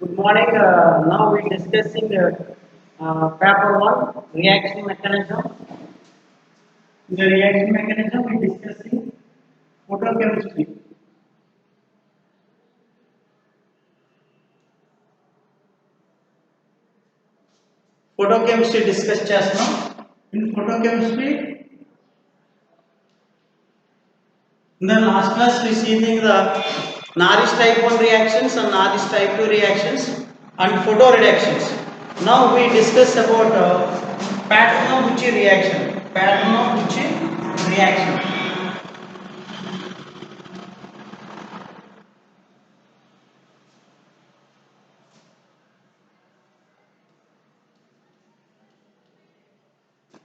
Good morning. Now we discussing paper one reaction mechanism. In the reaction mechanism, we discussing photochemistry. Photochemistry discuss చేస్తున్నాం. In photochemistry, in the last class we see the Naris type 1 reactions and Naris type 2 reactions and photo reactions. Now we discuss about pattern of Bucci reaction. Pattern of Bucci reaction.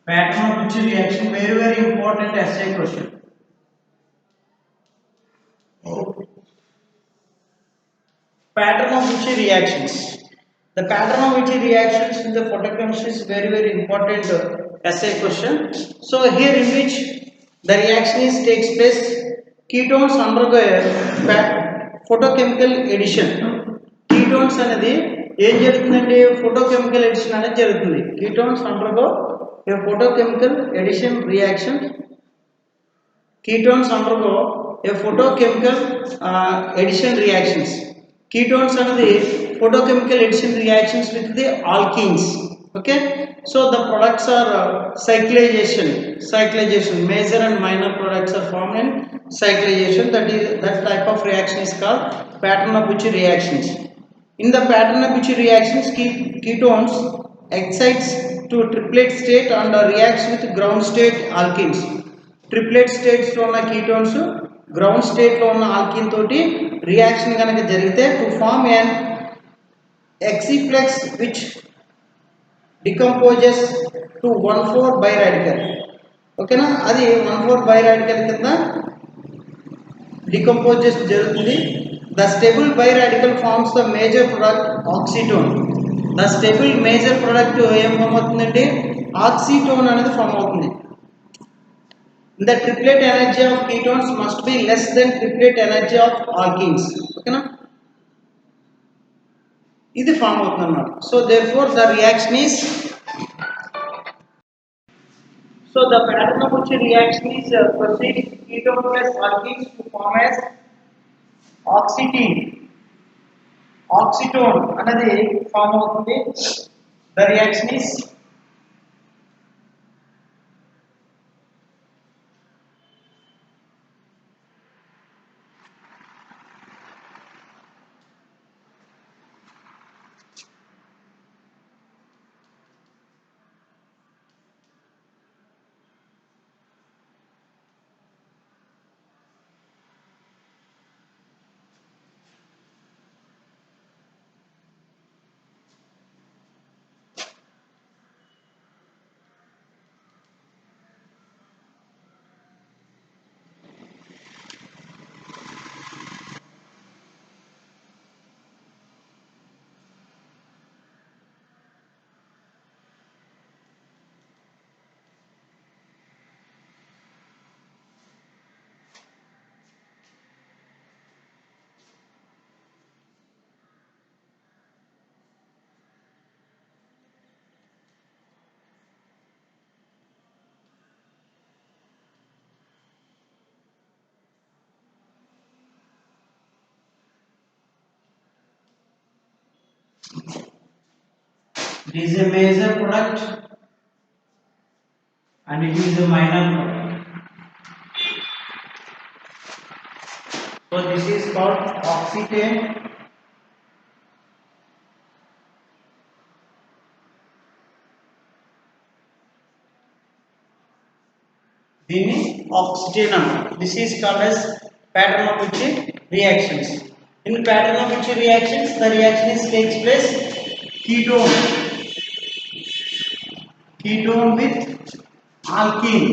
Pattern of Bucci reaction, very important essay question. Pattern of Bucci reactions. The pattern of Bucci reactions in the photochemistry is very important essay question. So here in which the reaction is takes place, ketones undergo a photochemical addition. Ketones అనేది ఏం జరుగుతుందంటే photochemical addition అనేది జరుగుతుంది. Ketones undergo a photochemical addition reaction. Ketones undergo a photochemical addition reactions. Ketones are the photochemical addition reactions with the alkenes. Okay, so the products are cyclization. Major and minor products are formed in cyclization. That type of reaction is called pattern of Bucci reactions. In the pattern of Bucci reactions, ketones excites to triplet state and reacts with ground state alkenes. Triplet states లో ఉన్న ketones ground state లో ఉన్న alkene తోటి reaction కనుక జరిగితే to form an oxyplex which decomposes to 1,4 biradical. ఓకేనా, అది 1,4 biradical కింద decomposes జరుగుతుంది. The stable biradical forms the major product oxytone. The stable major product ఏం ఫామ్ అవుతుందంటే oxytone అనేది ఫామ్ అవుతుంది. The triplet energy of ketones must be less than triplet energy of alkenes. Okay na? This form avutundannమాట. So therefore the reaction is, so the pattern of which reaction is proceeds ketone plus alkenes to form as oxytone అనేది form అవుతుంది. The reaction is it is a major product and it is a minor product. So this is called oxytane. This oxytane. This is called as pattern of Bucci reactions. In pattern of Bucci reactions, the reaction is takes place ketone with alkene.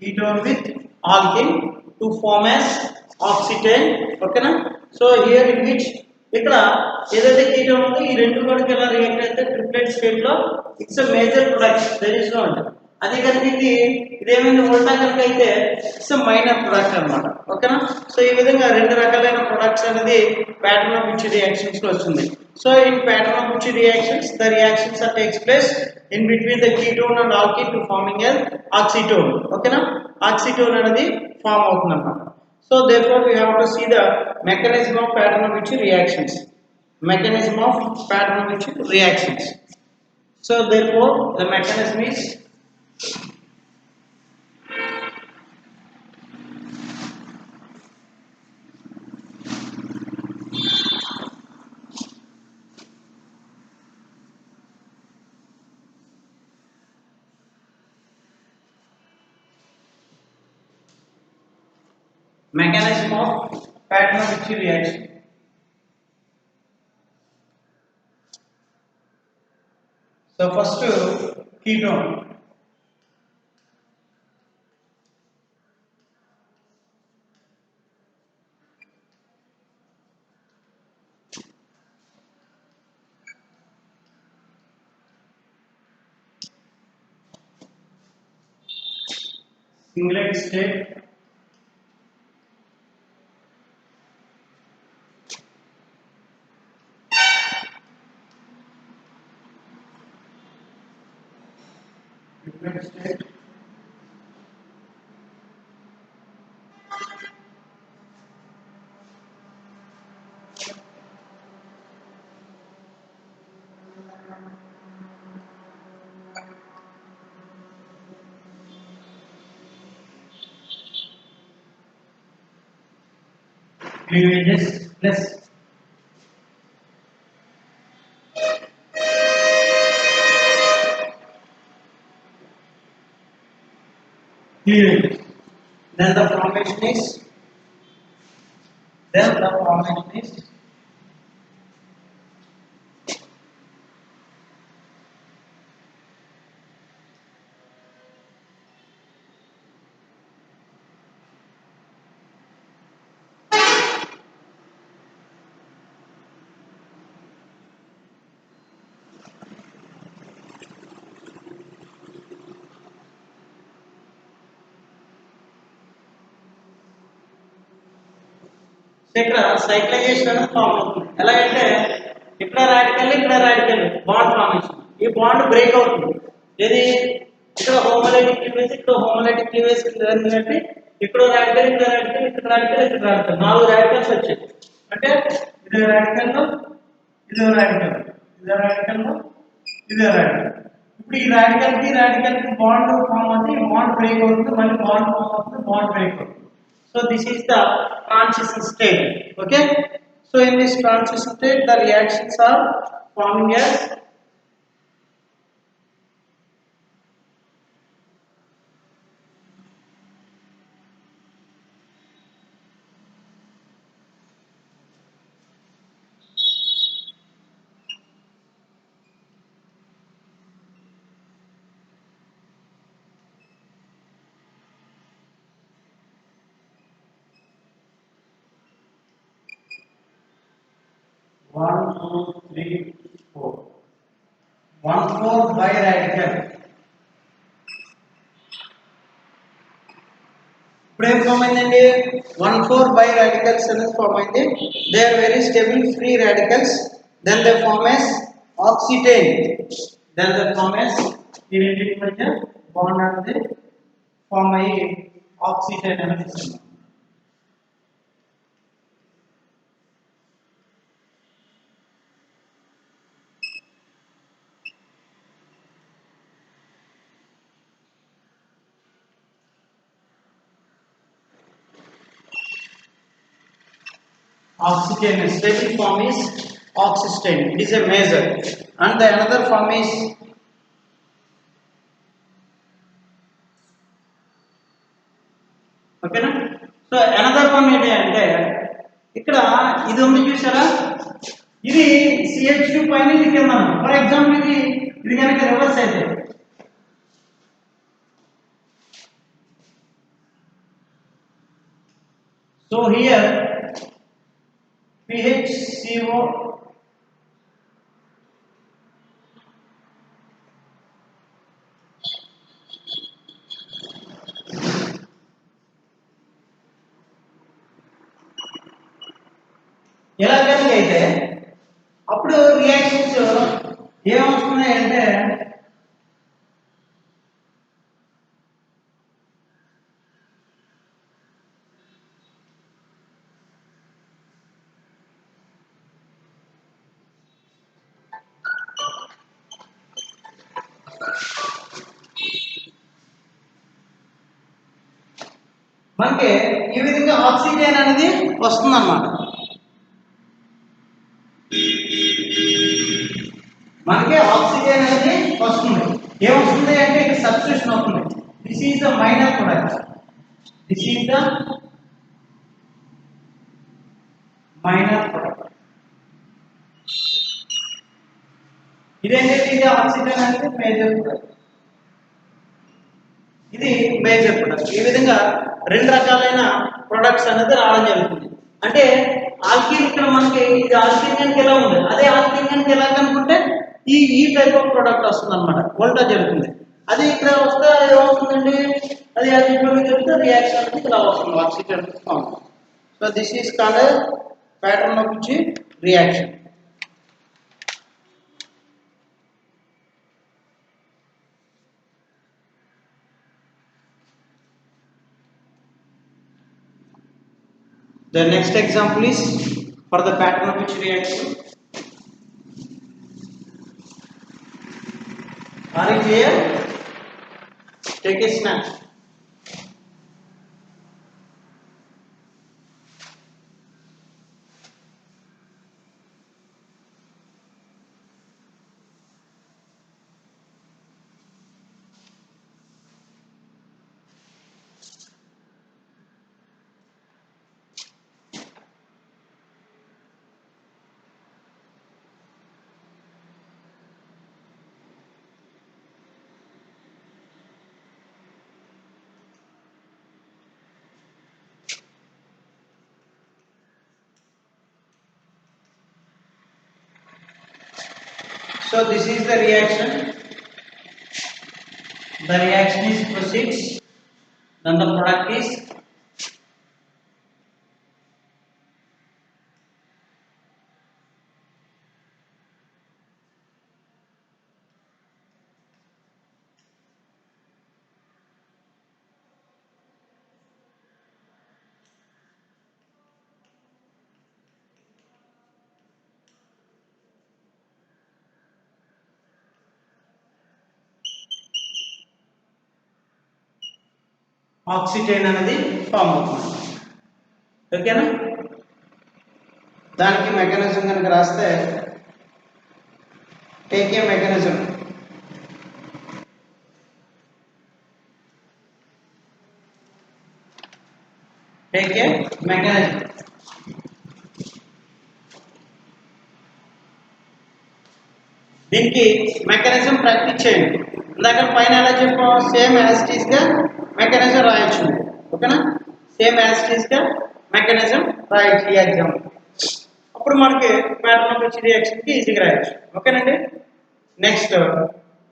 Ketone with alkene to form as oxytane. Okay na? So here in which ఇక్కడ ఏదైతే ketone ఉందో ఈ రెండు కూడా ఎలా react అయితే triplet state లో it's a major product. There is no అదే కనుక ఇదేమైంది ఉల్టా కనుక అయితే ఇట్స్ మైనర్ ప్రొడక్ట్ అనమాట. ఓకేనా? సో ఈ విధంగా రెండు రకాలైన ప్రొడక్ట్స్ అనేది ప్యాటర్న్ ఆఫ్ విచ్ రియాక్షన్స్ లో వచ్చింది. So in pattern of which reactions the reactions are takes place in between the ketone and alkene to forming a oxetane. ఓకేనా? ఆక్సిటోన్ అనేది ఫామ్ అవుతుంది అన్నమాట. So therefore we have to see the mechanism of pattern of which reactions. Mechanism of pattern of which reactions. So therefore the mechanism is mechanism of pattern of which reaction. So first ketone. Singlet state, singlet state, cleavages plus cleavage. Then the formation is ఇక్కడ cyclisation అనేది form అవుతుంది. ఎలాగంటే ఇక్కడ radical bond formation, ఈ bond break అవుతుంది. ఇది ఇక్కడ homolytic cleavage, ఇక్కడ హోమోలైటిక్ క్లీవేజ్ అంటే ఇక్కడ రాడికల్, ఇక్కడ రాడికల్, ఇక్కడ రాడికల్, ఇక్కడ రాడికల్, 4 రాడికల్స్ వచ్చాయి. అంటే ఇది రాడికల్, ఇది రాడికల్, ఇది రాడికల్, ఇది రాడికల్. ఇప్పుడు ఈ రాడికల్ కి బాండ్ ఫామ్ అవుతుంది, బాండ్ బ్రేక్ అవుతుంది, మళ్ళీ బాండ్ ఫామ్ అవుతుంది, బాండ్ బ్రేక్ అవుతుంది. So this is the transition state. Okay, so in this transition state the reactions are forming as one, two, three, four. 1,4 biradical. ఇప్పుడు ఏం form అయిందండి? 1,4 biradicals అనేది form అయింది. They are very stable free radicals. Then they form as oxetane. ఈ రెండింటి మధ్య bond అనేది form అయ్యి ఆక్సిటేన్ అనేది ఇస్తుంది. Oxygen stable form is oxystane. It is a major, and the another form is okay na. So another one ఏంటి అంటే ఇక్కడ ఇది ఉంది చూసారా, ఇది CH2 పైన ఇది కింద. ఫర్ ఎగ్జాంపుల్ ఇది కనుక రివర్స్ అయితే so here PHCO ఇలా కనుక అయితే అప్పుడు రియాక్షన్స్ ఏమవుతున్నాయి అంటే మనకి ఈ విధంగా ఆక్సిజన్ అనేది వస్తుందన్నమాట. మనకి ఆక్సిజన్ అనేది వస్తుంది. ఏమొస్తుంది అంటే ఇక్కడ సబ్స్టిట్యూషన్ అవుతుంది. This is the minor product. This is the minor product. ఇదేంటంటే ఇది ఆక్సిజన్ అనేది మేజర్ ప్రొడక్ట్. ఇది మేజర్ ప్రొడక్ట్. ఈ విధంగా రెండు రకాలైన ప్రొడక్ట్స్ అనేది రావడం జరుగుతుంది. అంటే ఆల్కీన్ ఇక్కడ మనకి ఇది ఆల్కీన్ ఎలా ఉంది, అదే ఆల్కీన్ ఎలా కనుకుంటే ఈ టైప్ ఆఫ్ ప్రొడక్ట్ వస్తుంది అనమాట, వోల్టా జరుగుతుంది. అది ఇక్కడ వస్తే ఏమవుతుందండి, అది అది ఇక్కడ జరిగితే రియాక్షన్ అనేది ఇలా వస్తుంది oxygen form. So this is called pattern of reaction. The next example is for the pattern of which reaction. Are you clear? Take a snap. So this is the reaction. The reaction is proceeds. Then the product is oxygen అనేది form అవుతుంది. ఓకేనా? దానికి mechanism కనుక రాస్తే take a mechanism. Take a mechanism. దీనికి mechanism practice చేయండి. ఇందాక పైన ఎలా చెప్పాం, సేమ్ యాజ్ ఇట్ ఈస్ గా మెకానిజం రాయొచ్చు. ఓకేనా? సేమ్ యాజ్ ఇట్ ఈస్ గా మెకానిజం రాయొచ్చు ఈ ఎగ్జామ్. అప్పుడు మనకి ప్యాటర్న్ ఆఫ్ విచ్ రియాక్షన్ కి ఈజీగా రాయొచ్చు. ఓకేనండి? Next,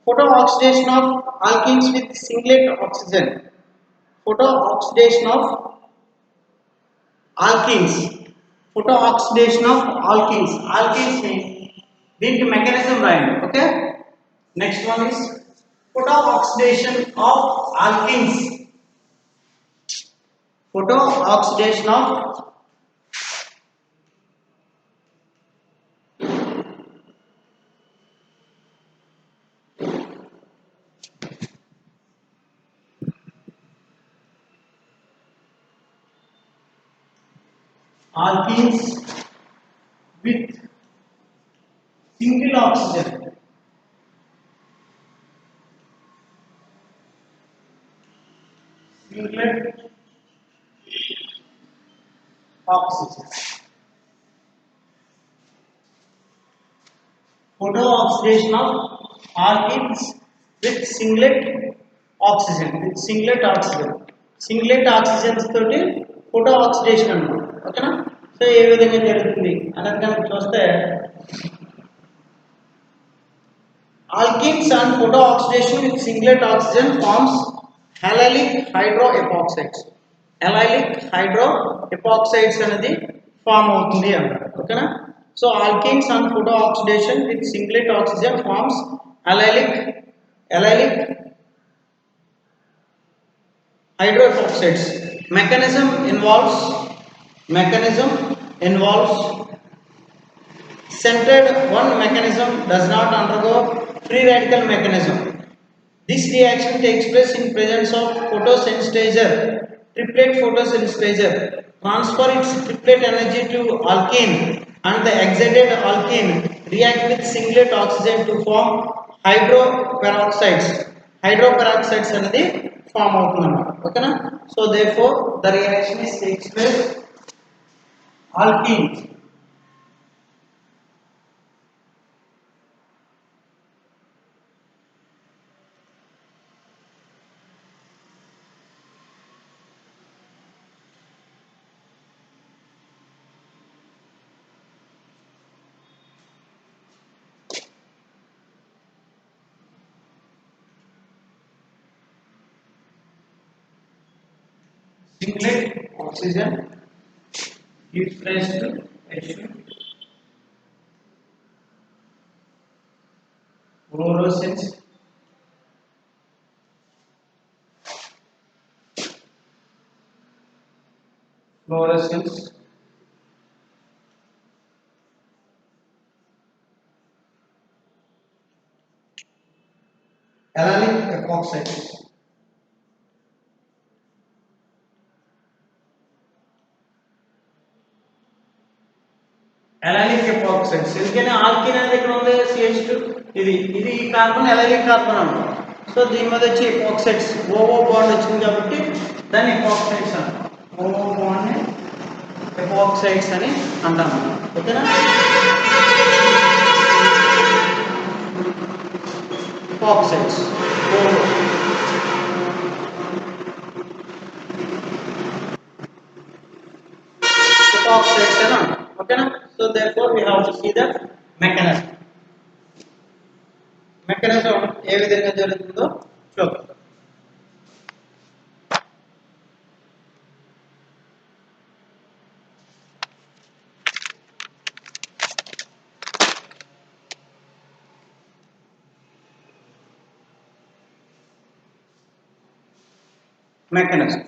photo oxidation of alkenes with singlet oxygen. Photo oxidation of alkenes. Photo oxidation of alkenes. Alkenes ని దీనికి మెకానిజం రాయండి. Okay? Next one is photo oxidation of alkenes. Photo oxidation of alkenes with single oxygen. Singlet oxygen. Photo oxidation of alkenes with singlet oxygen. With singlet oxygen. Singlet oxygens తోటి photo oxidation అన్నమాట. ఓకేనా? So ఏ విధంగా జరుగుతుంది అనేది కనుక చూస్తే, alkenes and photo oxidation with singlet oxygen forms allylic hydroepoxides. Allylic hydroepoxides అనేది form అవుతుంది అన్నారు. ఓకేనా. So alkenes on photo oxidation with singlet oxygen forms allylic hydroperoxides. Mechanism involves centered. One mechanism does not undergo free radical mechanism. This reaction takes place in presence of photosensitizer. Triplet photosensitizer transfer its triplet energy to alkene, and the excited alkene react with singlet oxygen to form hydroperoxides. Hydroperoxides అనేది form అవుతుందన్నమాట. ఓకేనా. So therefore the reaction is takes place alkene. Singlet oxygen gives rise to fluorescence fluorescence allylic epoxides. Allylic epoxides ఎందుకని alkene అనేది ఇక్కడ ఉంది CH2, ఇది carbon allylic carbon అంటాం. So దీని మీద వచ్చి ఎపాక్సైడ్స్ ఓఓ బాండ్ వచ్చింది కాబట్టి దాన్ని ఎపాక్సైడ్స్ అంటాం. ఓఓ బాండ్ ని ఎపాక్సైడ్స్ అని అంటాం. ఓకేనా. ఎపాక్సైడ్స్ ఓఓ epoxides అని అంటాం. ఓకేనా. So therefore we have to see the mechanism. Mechanism ఏ విధంగా జరుగుతుందో చూద్దాం. mechanism.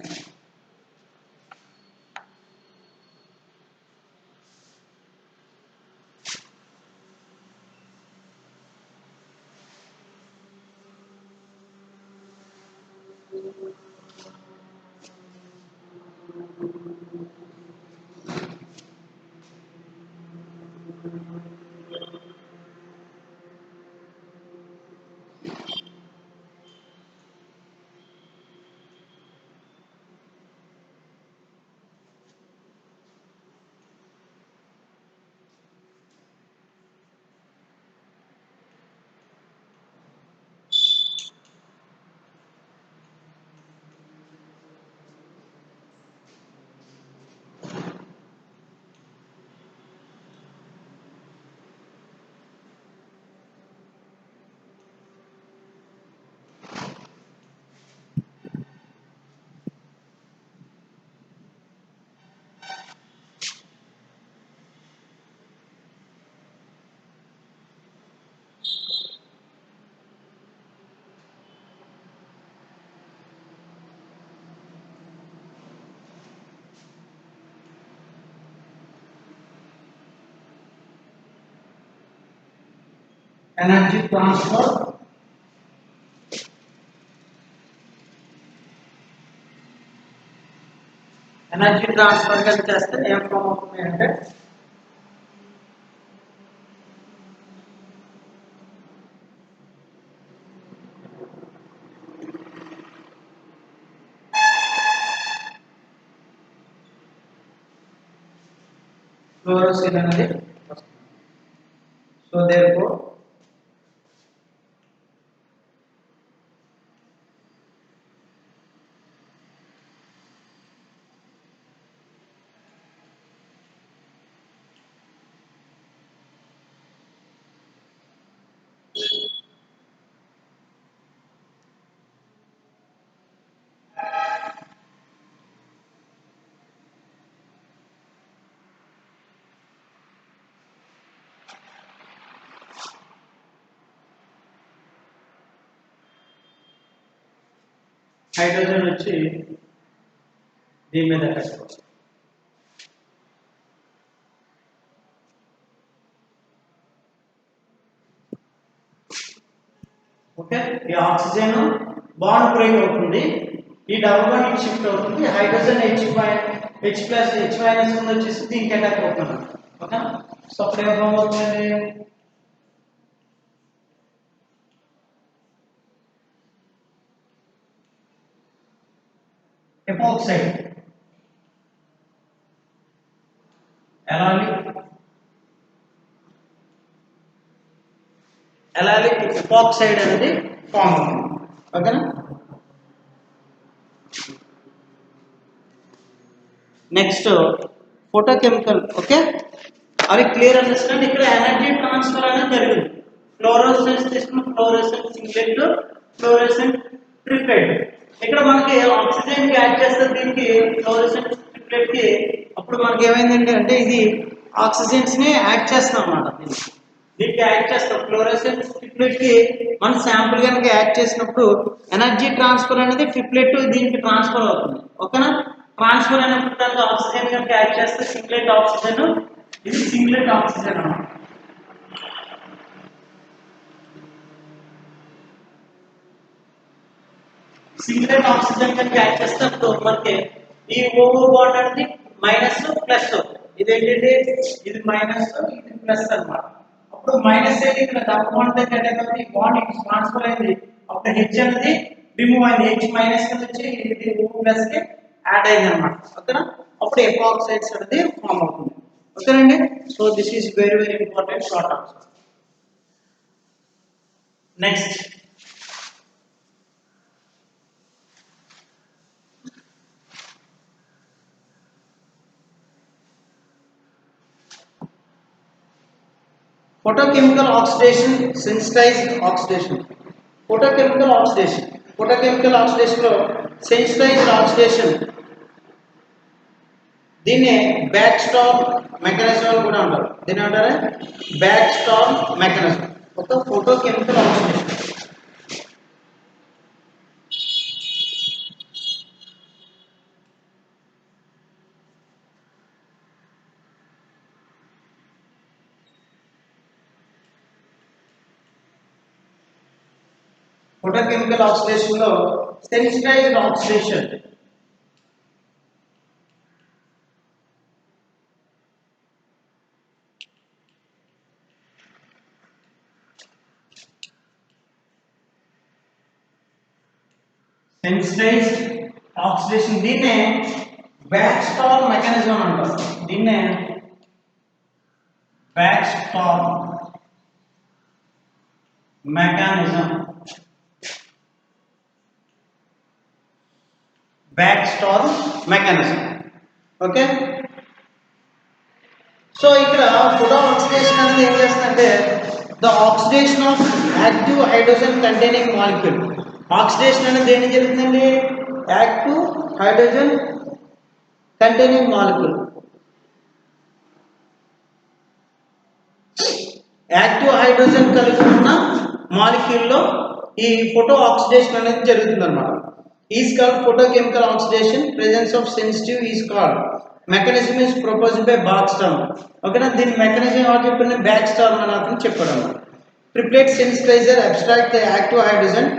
Energy transfer కలిసి చేస్తే ఏం ఫామ్ అవుతుంది అంటే ఫ్లోరోసిన్ అనేది వస్తుంది. సో therefore హైడ్రోజన్ వచ్చి దీని మీద ఎఫెక్ట్. ఓకే, ఈ ఆక్సిజన్ బాండ్ బ్రేక్ అవుతుంది, ఈ డబుల్ బాండ్ షిఫ్ట్ అవుతుంది, hydrogen H plus H minus వచ్చేసి దీనికి అటాక్ అవుతుంది. ఓకే, సో అప్పుడు ఏం ఫామ్ అవుతుంది, ఎపాక్సైడ్, ఎలాలిక్ ఎపాక్సైడ్ అనేది ఫామ్ అవుతుంది. ఓకేనా, నెక్స్ట్ ఫోటోకెమికల్. ఓకే, అవి క్లియర్ అండర్స్టాండ్. ఇక్కడ ఎనర్జీ ట్రాన్స్ఫర్ అనేది జరిగింది. ఫ్లోరోసెన్స్ తీసుకున్న ఫ్లోరోసెంట్ సింగ్లెట్, ఫ్లోరోసెంట్ ట్రిప్లెట్. ఇక్కడ మనకి ఆక్సిజన్ కి యాడ్ చేస్తే దీనికి ఫ్లోరోసెంట్ ట్రిప్లెట్ కి అప్పుడు మనకి ఏమైందంటే అంటే ఇది ఆక్సిజన్స్ ని యాడ్ చేస్తాం అన్నమాట. దీనికి యాడ్ చేస్తాం ఫ్లోరోసెంట్ ట్రిప్లెట్ కి మన శాంపుల్ కనుక యాడ్ చేసినప్పుడు ఎనర్జీ ట్రాన్స్ఫర్ అనేది ట్రిప్లెట్ దీనికి ట్రాన్స్ఫర్ అవుతుంది. ఓకేనా, ట్రాన్స్ఫర్ అయినప్పుడు దానికి ఆక్సిజన్ కనుక యాడ్ చేస్తే సింగ్లెట్ ఆక్సిజన్, ఇది సింగ్లెట్ ఆక్సిజన్ అన్నమాట. సింగ్లెట్ ఆక్సిజన్ కనుక యాడ్ చేస్తే అప్పుడు మనకి ఈ ఓవో బాండ్ అనేది మైనస్ ప్లస్, ఇది ఏంటంటే ఇది మైనస్ ఇది ప్లస్ అన్నమాట. అప్పుడు మైనస్ అయితే ఇక్కడ డబుల్ బాండ్ దగ్గర ఈ బాండ్ ట్రాన్స్ఫర్ అయింది, అప్పుడు హెచ్ అనేది రిమూవ్ అయింది, హెచ్ మైనస్ కింద వచ్చి ఇది ఓ ప్లస్ కి యాడ్ అయింది అనమాట. ఓకేనా, అప్పుడు ఎపాక్సైడ్స్ అనేది ఫామ్ అవుతుంది. ఓకేనండి, so this is very very important short answer. Next photochemical oxidation, sensitized oxidation. Photochemical oxidation, photochemical oxidation లో sensitized oxidation దీన్ని బ్యాక్ స్టాప్ మెకానిజం అని కూడా అంటారు. దీని అంటారా బ్యాక్ స్టాప్ మెకానిజం. ఒక ఫోటోకెమికల్ ఆక్సిడేషన్. ఫోటోకెమికల్ ఆక్సిడేషన్ లో సెన్సిటైజ్డ్ ఆక్సిడేషన్ దీన్నే బ్యాక్ స్టాప్ మెకానిజం అంటారు. దీన్నే back stop mechanism, back stop mechanism. Okay, so ఇక్కడ ఫోటో ఆక్సిడేషన్ అనేది ఏం చేస్తుందంటే the oxidation of active hydrogen containing molecule. Oxidation అనేది దేని జరుగుతుందండి, active hydrogen containing molecule. Active hydrogen కలిగి ఉన్న మాలిక్యూల్లో ఈ ఫోటో ఆక్సిడేషన్ అనేది జరుగుతుంది అన్నమాట. Is called photochemical oxidation. Presence of sensitive is called. Mechanism is proposed by Barkstorm. ఓకేనా, దీని మెకానిజం ఎవరు చెప్పిన బ్యాక్స్టార్మ్ అని అతను చెప్పాడు అన్నమాట. Triplet sensitizer abstract the active hydrogen.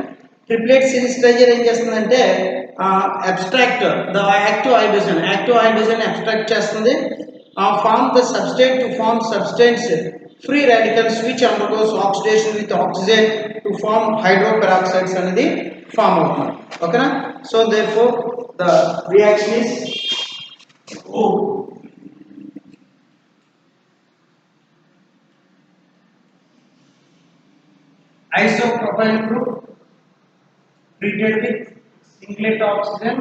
Triplet sensitizer ఏం చేస్తుందంటే abstract the active hydrogen abstract చేస్తుంది. Form the substrate to form substance free radicals which undergoes oxidation with oxygen to form hydroperoxides అనేది ఫామ్ అవుతుంది. ఓకేనా, so therefore the reaction is O. Isopropyl group treated with singlet oxygen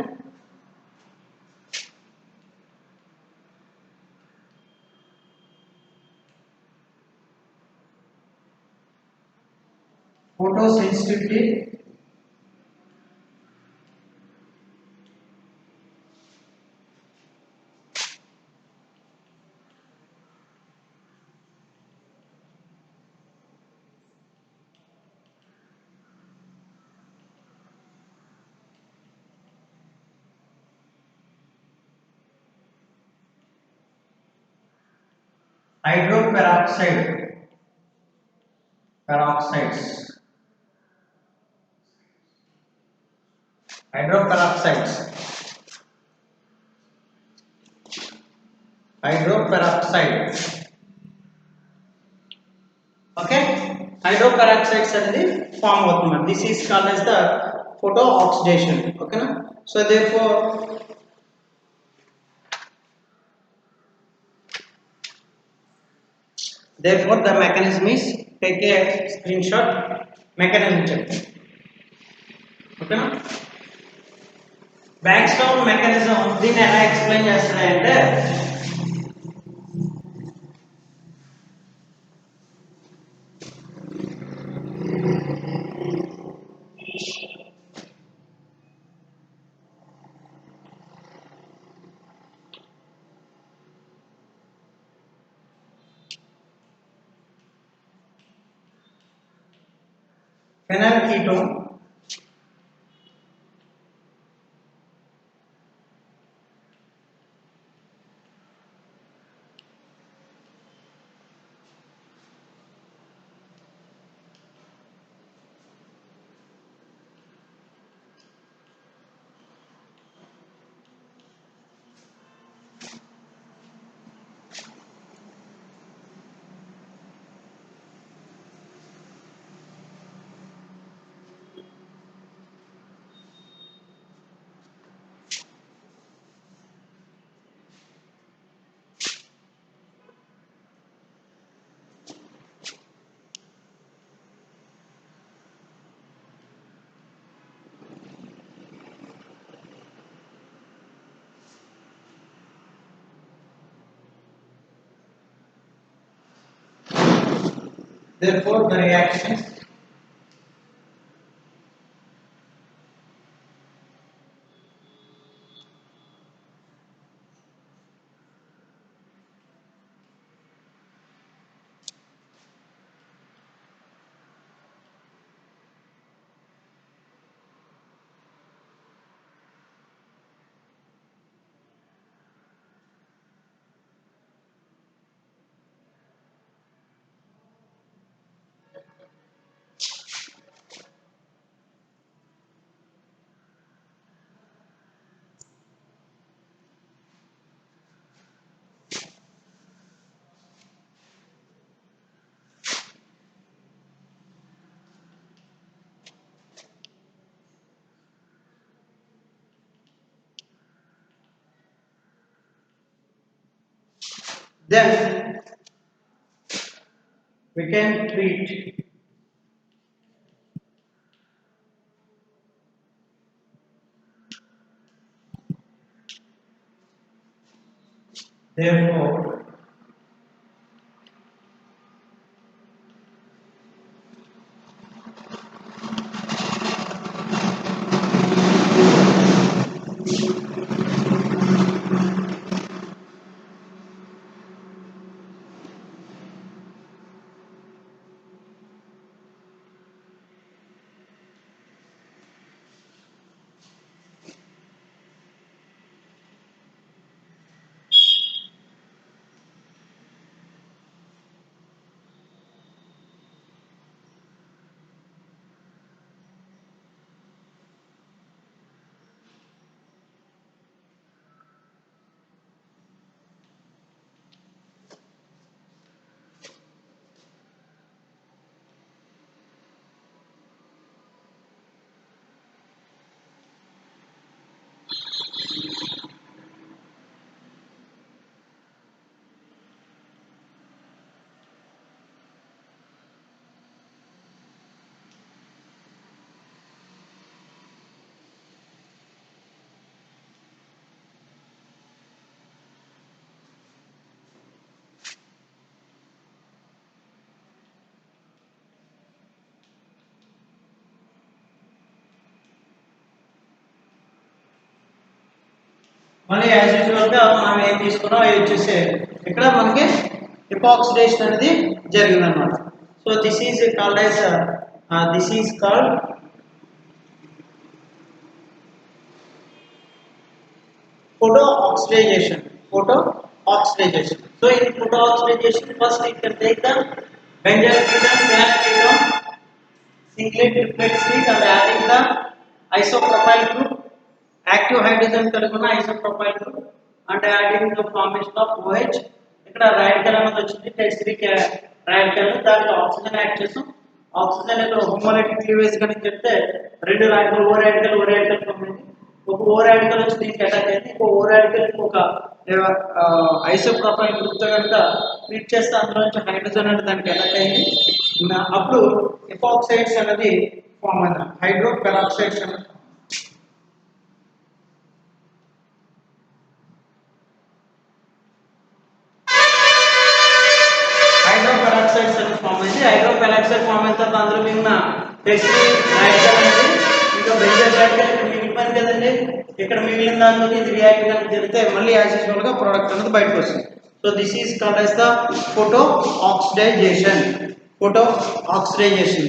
photosensitivity hydroperoxide, peroxides, hydroperoxides, hydroperoxide. Okay, hydroperoxides అనేది form అవుతుంది. This is called as the photo oxidation. Okay, so therefore the mechanism is, take a screenshot, mechanism check. Okay, backstop mechanism దీన్ని ఎలా explain చేస్తారంటే, phenyl ketone therefore the reactions then we can treat therefore మళ్ళీ as usual గా మనం ఏం తీసుకున్నాం అవి వచ్చేసి ఇక్కడ మనకి ఎపాక్సిడేషన్ అనేది జరిగిందన్నమాట. So this is called as this is called photo oxidisation. Photo oxidation. So in photo oxidation, first you can take the benzyl ketone, gas ketone, singlet, triplet sheet and adding the isopropyl group, active hydrogen kalukuna isopropyl group and adding the formation of OH. ఇక్కడ radical అనేది వచ్చింది టెస్ట్రిక్ radical దానికి oxygen add చేస్తాం. Oxygen ఇక్కడ homolytic cleavage కనుక చెప్తే రెండు radical ఓ radical పంపింది. ఒక ఓ రాడికల్ వచ్చి దీనికి అటాక్ అయింది. ఇంకో ఓ రాడికల్ ఒక ఐసోప్రోపైల్ గ్రూప్ తో కనుక ట్రీట్ చేస్తే అందులో నుంచి హైడ్రోజన్ అనేది దానికి అటాక్ అయింది. అప్పుడు ఎపాక్సైడ్స్ అనేది ఫామ్ అయింది. హైడ్రో పెరాక్సైడ్స్ అనేది హైడ్రోపెరాక్సైడ్ ఫామ్ అయిన తర్వాత అందులో మిగిలిన టెస్టింగ్ రాడికల్ అనేది ఇంకా బెంజైల్ రాడికల్ ఇక్కడ మిగిలిపోయింది కదండి. ఇక్కడ మిగిలిన దాంతో ఇది రియాక్ట్ కనుక జరిగితే మళ్ళీ యాజ్ యూజువల్ గా ప్రొడక్ట్ అనేది బయటకు వస్తుంది. So this is called as the photo oxidization.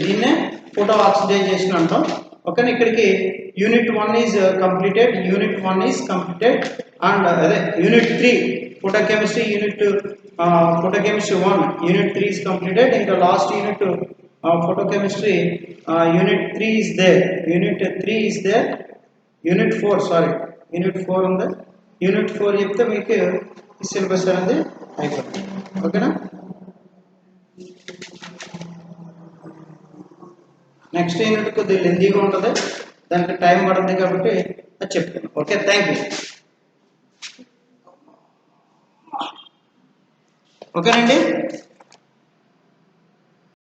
దీన్నే ఫోటో ఆక్సిడైజేషన్ అంటాం. ఓకే, ఇక్కడికి యూనిట్ 1 ఈజ్ కంప్లీటెడ్ అండ్ అదే unit 3 photochemistry photochemistry 1 unit 3 is completed. In the last unit photochemistry unit 3 is there. Unit 4 ఉంది. unit 4 చెప్తే మీకు ఈ syllabus అనేది అయిపోతుంది. ఓకేనా, నెక్స్ట్ యూనిట్ కొద్దిగా లెందీగా ఉంటుంది, దానికి టైం పడుతుంది కాబట్టి అది చెప్తాను. Okay, thank you. ఓకేనండి.